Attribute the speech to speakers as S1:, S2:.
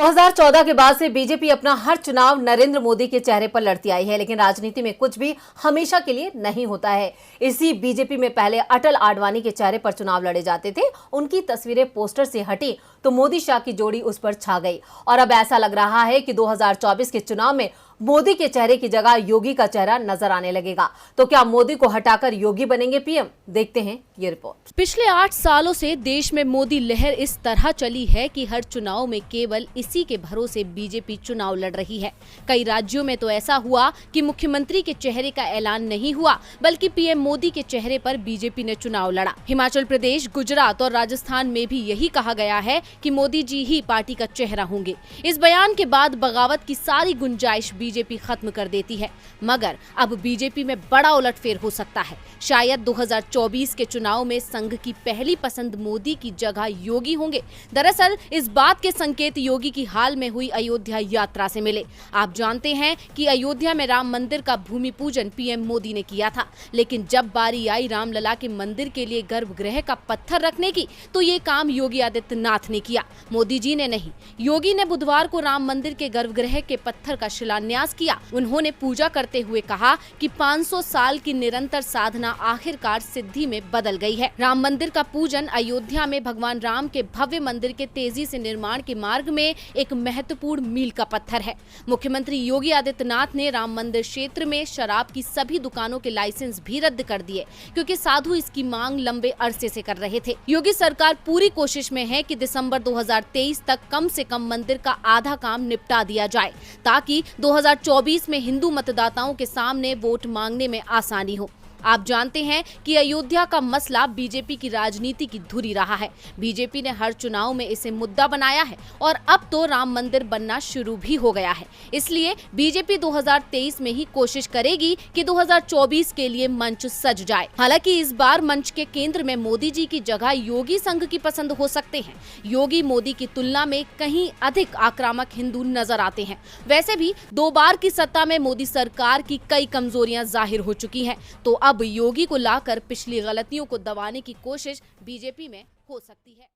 S1: 2014 के बाद से बीजेपी अपना हर चुनाव नरेंद्र मोदी के चेहरे पर लड़ती आई है, लेकिन राजनीति में कुछ भी हमेशा के लिए नहीं होता है। इसी बीजेपी में पहले अटल आडवाणी के चेहरे पर चुनाव लड़े जाते थे। उनकी तस्वीरें पोस्टर से हटी तो मोदी शाह की जोड़ी उस पर छा गई और अब ऐसा लग रहा है कि 2024 के चुनाव में मोदी के चेहरे की जगह योगी का चेहरा नजर आने लगेगा। तो क्या मोदी को हटाकर योगी बनेंगे पीएम? देखते हैं ये रिपोर्ट।
S2: पिछले 8 सालों से देश में मोदी लहर इस तरह चली है कि हर चुनाव में केवल इसी के भरोसे बीजेपी चुनाव लड़ रही है। कई राज्यों में तो ऐसा हुआ कि मुख्यमंत्री के चेहरे का ऐलान नहीं हुआ, बल्कि पीएम मोदी के चेहरे पर बीजेपी ने चुनाव लड़ा। हिमाचल प्रदेश, गुजरात और राजस्थान में भी यही कहा गया है कि मोदी जी ही पार्टी का चेहरा होंगे। इस बयान के बाद बगावत की सारी गुंजाइश बीजेपी खत्म कर देती है, मगर अब बीजेपी में बड़ा उलटफेर हो सकता है। शायद 2024 के चुनाव में संघ की पहली पसंद मोदी की जगह योगी होंगे। दरअसल इस बात के संकेत योगी की हाल में हुई अयोध्या यात्रा से मिले। आप जानते हैं कि अयोध्या में राम मंदिर का भूमि पूजन पीएम मोदी ने किया था, लेकिन जब बारी आई रामलला के मंदिर के लिए गर्भगृह का पत्थर रखने की, तो ये काम योगी आदित्यनाथ ने किया, मोदी जी ने नहीं। योगी ने बुधवार को राम मंदिर के गर्भगृह के पत्थर का शिलान्यास किया। उन्होंने पूजा करते हुए कहा कि 500 साल की निरंतर साधना आखिरकार सिद्धि में बदल गई है। राम मंदिर का पूजन अयोध्या में भगवान राम के भव्य मंदिर के तेजी से निर्माण के मार्ग में एक महत्वपूर्ण मील का पत्थर है। मुख्यमंत्री योगी आदित्यनाथ ने राम मंदिर क्षेत्र में शराब की सभी दुकानों के लाइसेंस भी रद्द कर दिए, क्योंकि साधु इसकी मांग लंबे अरसे से कर रहे थे। योगी सरकार पूरी कोशिश में है कि दिसंबर 2023 तक कम से कम मंदिर का आधा काम निपटा दिया जाए, ताकि 2024 में हिंदू मतदाताओं के सामने वोट मांगने में आसानी हो। आप जानते हैं कि अयोध्या का मसला बीजेपी की राजनीति की धुरी रहा है। बीजेपी ने हर चुनाव में इसे मुद्दा बनाया है और अब तो राम मंदिर बनना शुरू भी हो गया है। इसलिए बीजेपी 2023 में ही कोशिश करेगी कि 2024 के लिए मंच सज जाए। हालांकि इस बार मंच के केंद्र में मोदी जी की जगह योगी संघ की पसंद हो सकते हैं। योगी मोदी की तुलना में कहीं अधिक आक्रामक हिंदू नजर आते हैं। वैसे भी 2 बार की सत्ता में मोदी सरकार की कई कमजोरियां जाहिर हो चुकी हैं, तो अब योगी को लाकर पिछली गलतियों को दबाने की कोशिश बीजेपी में हो सकती है।